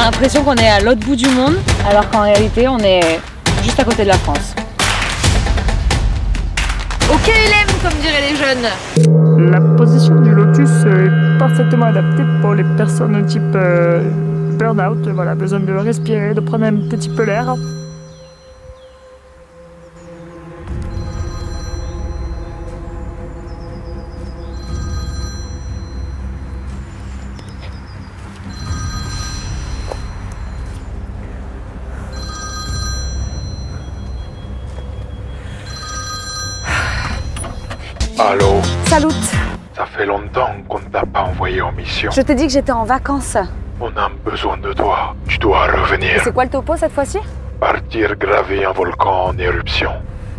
a l'impression qu'on est à l'autre bout du monde, alors qu'en réalité, on est juste à côté de la France. Ok, LM, comme diraient les jeunes. La position du lotus est parfaitement adaptée pour les personnes type burn-out, voilà, besoin de respirer, de prendre un petit peu l'air. Allô, Salut. ça fait longtemps qu'on ne t'a pas envoyé en mission. Je t'ai dit que j'étais en vacances. On a besoin de toi. Tu dois revenir. C'est quoi le topo cette fois-ci? Partir graver un volcan en éruption.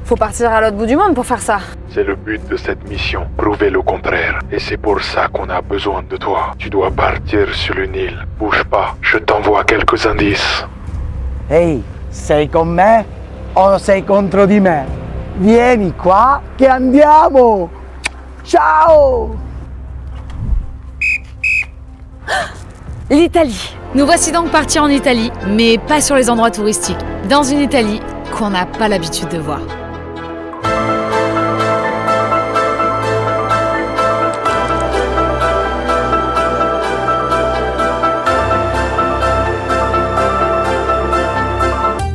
Faut partir à l'autre bout du monde pour faire ça. C'est le but de cette mission, prouver le contraire. Et c'est pour ça qu'on a besoin de toi. Tu dois partir sur une île. Bouge pas, je t'envoie quelques indices. Ehi, sei con me o sei contro di me? Vieni qua che andiamo! Ciao! L'Italie. Nous voici donc partis en Italie, mais pas sur les endroits touristiques. Dans une Italie qu'on n'a pas l'habitude de voir.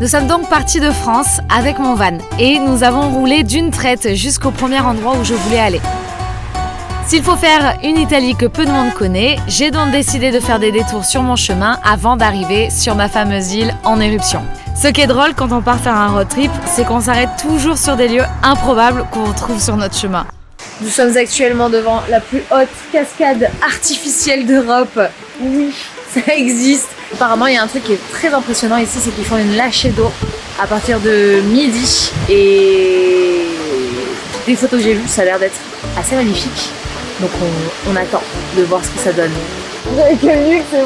Nous sommes donc partis de France avec mon van et nous avons roulé d'une traite jusqu'au premier endroit où je voulais aller. S'il faut faire une Italie que peu de monde connaît, j'ai donc décidé de faire des détours sur mon chemin avant d'arriver sur ma fameuse île en éruption. Ce qui est drôle quand on part faire un road trip, c'est qu'on s'arrête toujours sur des lieux improbables qu'on trouve sur notre chemin. Nous sommes actuellement devant la plus haute cascade artificielle d'Europe. Oui, ça existe. Apparemment, il y a un truc qui est très impressionnant ici, c'est qu'ils font une lâchée d'eau à partir de midi. Et des photos que j'ai vues, ça a l'air d'être assez magnifique. Donc on attend de voir ce que ça donne. Vous avez connu que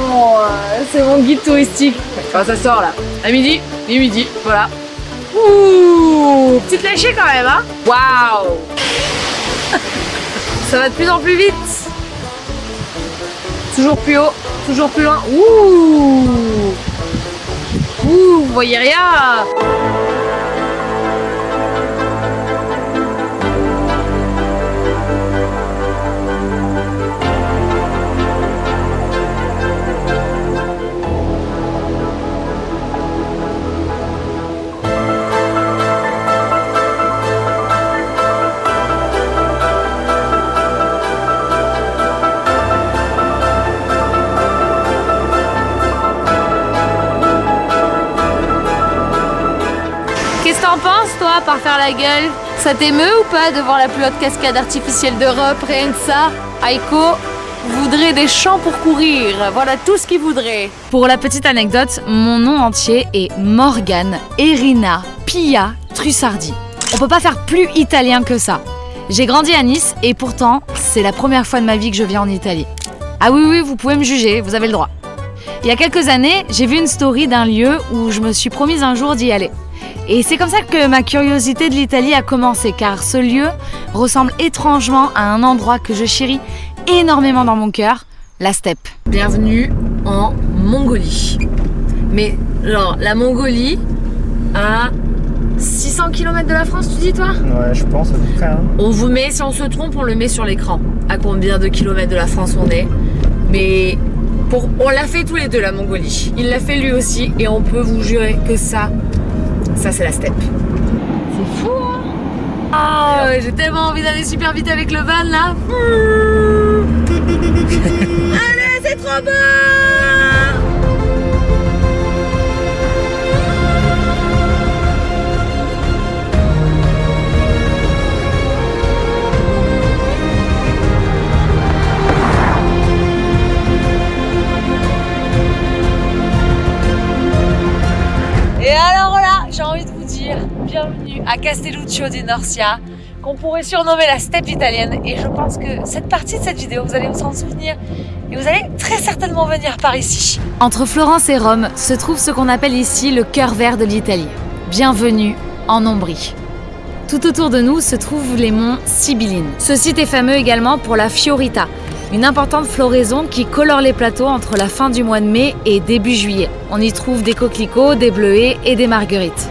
c'est mon guide touristique. Enfin, ça sort là. À midi, midi, voilà. Ouh, petite lâchée quand même, hein. Waouh. Ça va de plus en plus vite. Toujours plus haut, toujours plus loin. Ouh. Ouh, vous voyez rien. Qu'est-ce que t'en penses, toi, par faire la gueule? Ça t'émeut ou pas de voir la plus haute cascade artificielle d'Europe? Rien que ça, Aiko voudrait des champs pour courir. Voilà tout ce qu'il voudrait. Pour la petite anecdote, mon nom entier est Morgane Erina Pia Trussardi. On peut pas faire plus italien que ça. J'ai grandi à Nice et pourtant, c'est la première fois de ma vie que je viens en Italie. Ah oui, vous pouvez me juger, vous avez le droit. Il y a quelques années, j'ai vu une story d'un lieu où je me suis promise un jour d'y aller. Et c'est comme ça que ma curiosité de l'Italie a commencé, car ce lieu ressemble étrangement à un endroit que je chéris énormément dans mon cœur, la steppe. Bienvenue en Mongolie. Mais genre, la Mongolie à 600 km de la France, tu dis toi? Ouais, je pense à peu près. Hein. On vous met, si on se trompe, on le met sur l'écran. À combien de kilomètres de la France on est. Mais on l'a fait tous les deux, la Mongolie. Il l'a fait lui aussi, et on peut vous jurer que ça c'est la steppe. C'est fou, hein? Ah, j'ai tellement envie d'aller super vite avec le van là. Allez, c'est trop beau! Et alors là, j'ai envie de vous dire bienvenue à Castelluccio di Norcia, qu'on pourrait surnommer la steppe italienne. Et je pense que cette partie de cette vidéo, vous allez vous en souvenir et vous allez très certainement venir par ici. Entre Florence et Rome se trouve ce qu'on appelle ici le cœur vert de l'Italie. Bienvenue en Ombrie. Tout autour de nous se trouvent les monts Sibillines. Ce site est fameux également pour la Fiorita, une importante floraison qui colore les plateaux entre la fin du mois de mai et début juillet. On y trouve des coquelicots, des bleuets et des marguerites.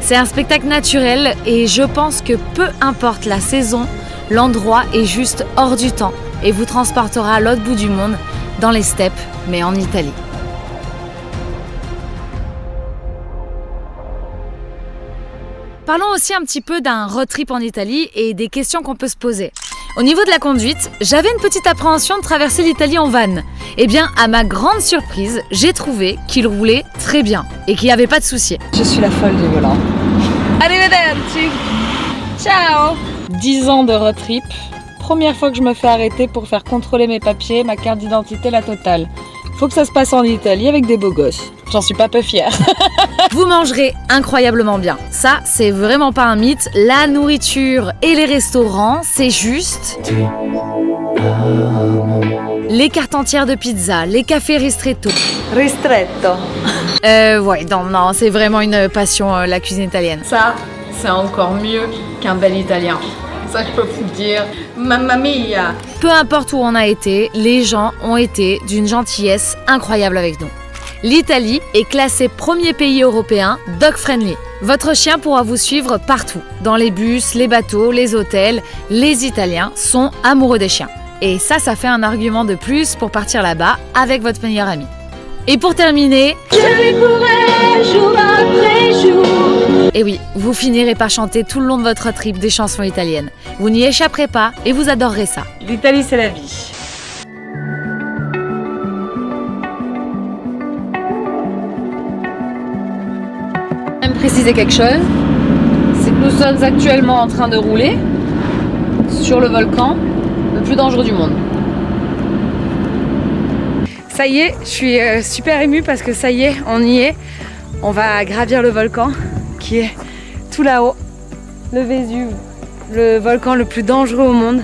C'est un spectacle naturel et je pense que peu importe la saison, l'endroit est juste hors du temps et vous transportera à l'autre bout du monde, dans les steppes, mais en Italie. Parlons aussi un petit peu d'un road trip en Italie et des questions qu'on peut se poser. Au niveau de la conduite, j'avais une petite appréhension de traverser l'Italie en van. Eh bien, à ma grande surprise, j'ai trouvé qu'il roulait très bien et qu'il n'y avait pas de soucis. Je suis la folle du volant. Arrivederci. Ciao. 10 ans de road trip. Première fois que je me fais arrêter pour faire contrôler mes papiers, ma carte d'identité, la totale. Faut que ça se passe en Italie avec des beaux gosses. J'en suis pas peu fière. Vous mangerez incroyablement bien. Ça, c'est vraiment pas un mythe. La nourriture et les restaurants, c'est juste... Les cartes entières de pizza, les cafés ristretto. Ristretto. Ouais, non, c'est vraiment une passion, la cuisine italienne. Ça, c'est encore mieux qu'un bel italien. Ça, je peux vous dire. Mamma mia! Peu importe où on a été, les gens ont été d'une gentillesse incroyable avec nous. L'Italie est classée premier pays européen dog-friendly. Votre chien pourra vous suivre partout. Dans les bus, les bateaux, les hôtels, les Italiens sont amoureux des chiens. Et ça fait un argument de plus pour partir là-bas avec votre meilleur ami. Et pour terminer... Je les courais jour après jour. Et oui, vous finirez par chanter tout le long de votre trip des chansons italiennes. Vous n'y échapperez pas et vous adorerez ça. L'Italie, c'est la vie. Je vais préciser quelque chose, c'est que nous sommes actuellement en train de rouler sur le volcan le plus dangereux du monde. Ça y est, je suis super émue parce que ça y est, on y est. On va gravir le volcan qui est tout là-haut, le Vésuve, le volcan le plus dangereux au monde.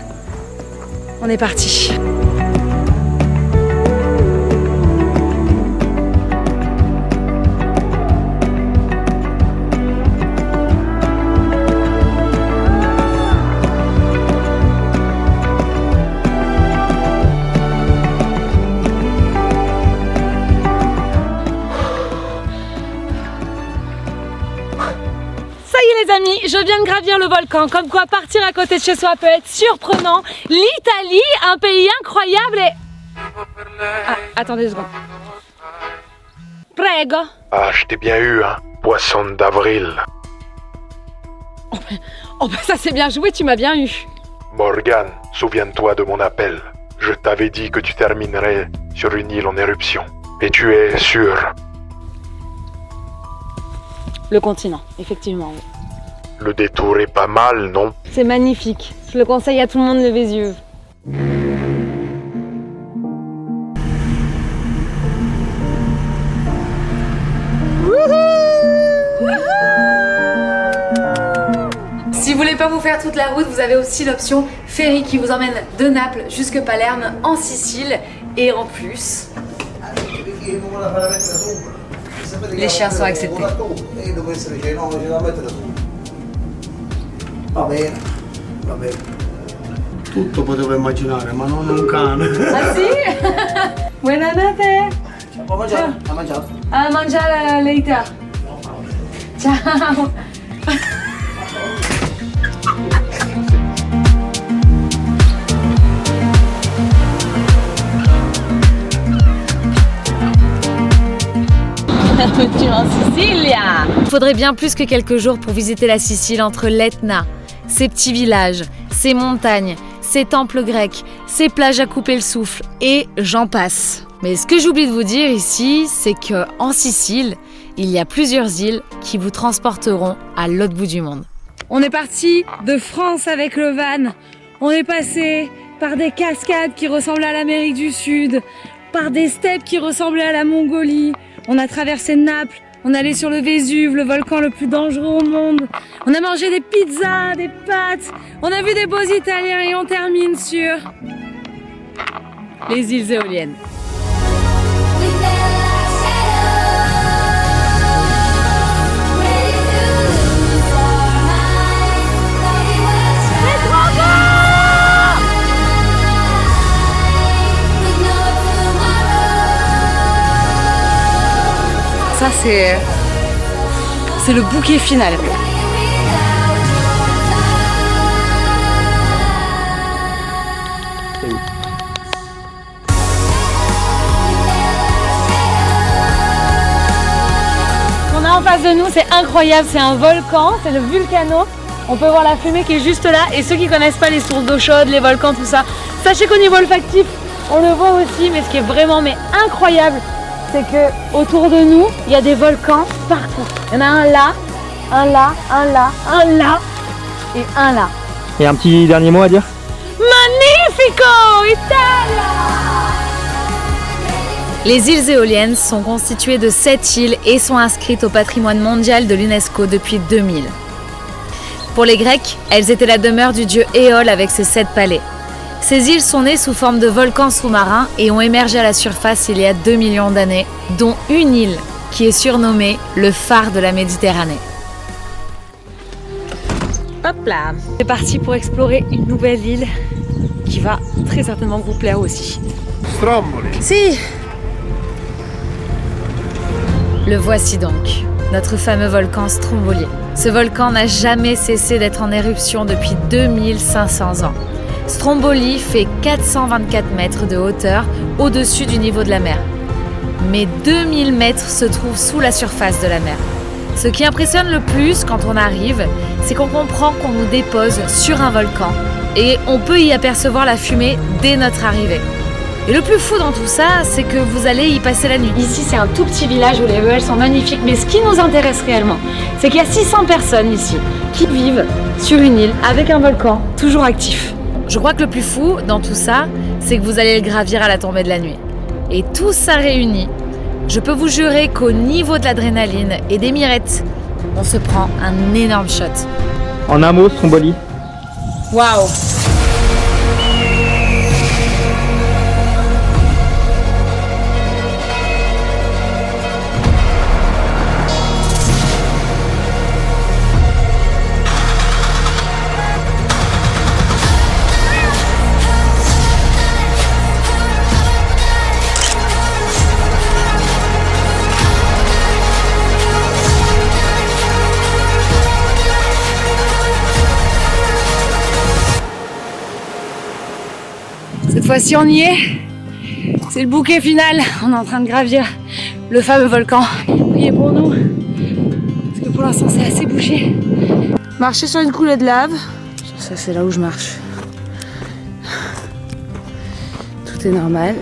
On est parti. Les amis, je viens de gravir le volcan, comme quoi partir à côté de chez soi peut être surprenant. L'Italie, un pays incroyable et... Ah, attendez 2 secondes. Prego. Ah, je t'ai bien eu, hein, poisson d'avril. Oh bah ça c'est bien joué, tu m'as bien eu. Morgan, souviens-toi de mon appel. Je t'avais dit que tu terminerais sur une île en éruption. Et tu es sûr? Le continent, effectivement. Oui. Le détour est pas mal, non? C'est magnifique. Je le conseille à tout le monde, le Vésuve. Si vous voulez pas vous faire toute la route, vous avez aussi l'option ferry qui vous emmène de Naples jusque Palerme en Sicile. Et en plus, les chiens sont acceptés. Va bene, va bene. Tutto potevo immaginare, ma non un cane. Ah si? Buonanotte. Può mangiare? Ha mangiato? A mangiare later. Ciao. Tu es en Sicile. Il faudrait bien plus que quelques jours pour visiter la Sicile entre l'Etna, ses petits villages, ses montagnes, ses temples grecs, ses plages à couper le souffle et j'en passe. Mais ce que j'oublie de vous dire ici, c'est qu'en Sicile, il y a plusieurs îles qui vous transporteront à l'autre bout du monde. On est parti de France avec le van. On est passé par des cascades qui ressemblent à l'Amérique du Sud, par des steppes qui ressemblaient à la Mongolie. On a traversé Naples, on est allé sur le Vésuve, le volcan le plus dangereux au monde. On a mangé des pizzas, des pâtes, on a vu des beaux Italiens et on termine sur les îles éoliennes. ça c'est le bouquet final. Ce qu'on a en face de nous, c'est incroyable, c'est un volcan, c'est le Vulcano. On peut voir la fumée qui est juste là, et ceux qui connaissent pas les sources d'eau chaude, les volcans, tout ça, sachez qu'au niveau olfactif, on le voit aussi, mais ce qui est vraiment incroyable, c'est que autour de nous, il y a des volcans partout. Il y en a un là, un là, un là, un là et un là. Et un petit dernier mot à dire? Magnifico Italia! Les îles éoliennes sont constituées de 7 îles et sont inscrites au patrimoine mondial de l'UNESCO depuis 2000. Pour les Grecs, elles étaient la demeure du dieu Éole avec ses 7 palais. Ces îles sont nées sous forme de volcans sous-marins et ont émergé à la surface il y a 2 millions d'années, dont une île qui est surnommée le phare de la Méditerranée. Hop là! C'est parti pour explorer une nouvelle île qui va très certainement vous plaire aussi. Stromboli. Si! Le voici donc, notre fameux volcan Stromboli. Ce volcan n'a jamais cessé d'être en éruption depuis 2500 ans. Stromboli fait 424 mètres de hauteur au-dessus du niveau de la mer. Mais 2000 mètres se trouvent sous la surface de la mer. Ce qui impressionne le plus quand on arrive, c'est qu'on comprend qu'on nous dépose sur un volcan et on peut y apercevoir la fumée dès notre arrivée. Et le plus fou dans tout ça, c'est que vous allez y passer la nuit. Ici, c'est un tout petit village où les ruelles sont magnifiques, mais ce qui nous intéresse réellement, c'est qu'il y a 600 personnes ici qui vivent sur une île avec un volcan toujours actif. Je crois que le plus fou dans tout ça, c'est que vous allez le gravir à la tombée de la nuit. Et tout ça réuni, je peux vous jurer qu'au niveau de l'adrénaline et des mirettes, on se prend un énorme shot. En un mot, Stromboli. Waouh! Cette fois-ci, on y est. C'est le bouquet final. On est en train de gravir le fameux volcan. Priez pour nous, parce que pour l'instant, c'est assez bouché. Marcher sur une coulée de lave. Ça, c'est là où je marche. Tout est normal.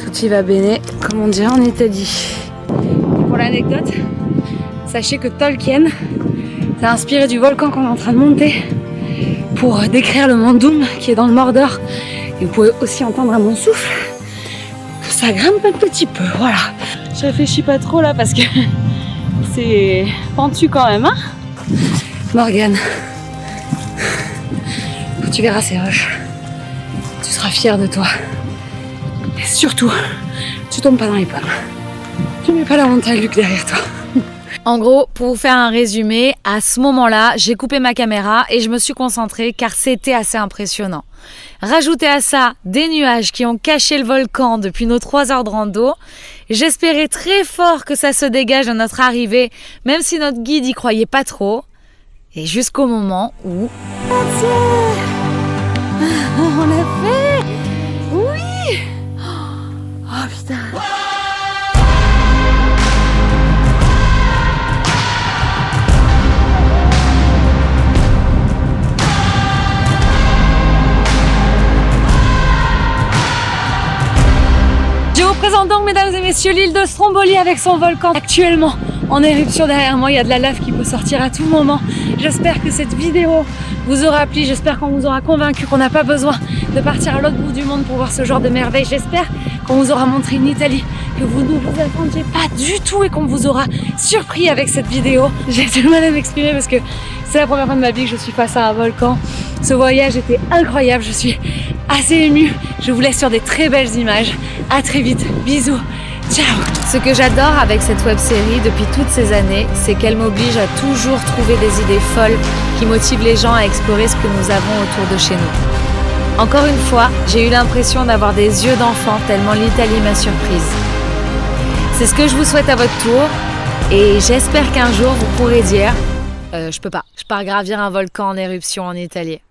Tout y va bene, comme on dirait en Italie. Pour l'anecdote, sachez que Tolkien s'est inspiré du volcan qu'on est en train de monter pour décrire le mont Doom qui est dans le Mordor. Et vous pouvez aussi entendre à mon souffle que ça grimpe un petit peu, voilà. Je réfléchis pas trop là parce que c'est pentu quand même, hein. Morgane, quand tu verras ces roches, tu seras fière de toi. Et surtout, tu tombes pas dans les pommes. Tu mets pas la honte à Luc derrière toi. En gros, pour vous faire un résumé, à ce moment-là, j'ai coupé ma caméra et je me suis concentrée car c'était assez impressionnant. Rajoutez à ça des nuages qui ont caché le volcan depuis nos 3 heures de rando. J'espérais très fort que ça se dégage à notre arrivée, même si notre guide y croyait pas trop. Et jusqu'au moment où... On l'a fait! Oui! Oh putain! Je vous présente donc, mesdames et messieurs, l'île de Stromboli avec son volcan actuellement en éruption derrière moi. Il y a de la lave qui peut sortir à tout moment. J'espère que cette vidéo vous aura plu. J'espère qu'on vous aura convaincu qu'on n'a pas besoin de partir à l'autre bout du monde pour voir ce genre de merveille. J'espère qu'on vous aura montré une Italie que vous ne vous attendiez pas du tout et qu'on vous aura surpris avec cette vidéo. J'ai du mal à m'exprimer parce que c'est la première fois de ma vie que je suis face à un volcan. Ce voyage était incroyable. Je suis assez émue. Je vous laisse sur des très belles images. À très vite. Bisous. Ciao. Ce que j'adore avec cette web-série depuis toutes ces années, c'est qu'elle m'oblige à toujours trouver des idées folles qui motivent les gens à explorer ce que nous avons autour de chez nous. Encore une fois, j'ai eu l'impression d'avoir des yeux d'enfant tellement l'Italie m'a surprise. C'est ce que je vous souhaite à votre tour. Et j'espère qu'un jour vous pourrez dire je peux pas, je pars gravir un volcan en éruption en Italie.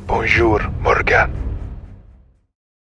Bonjour, Morgan.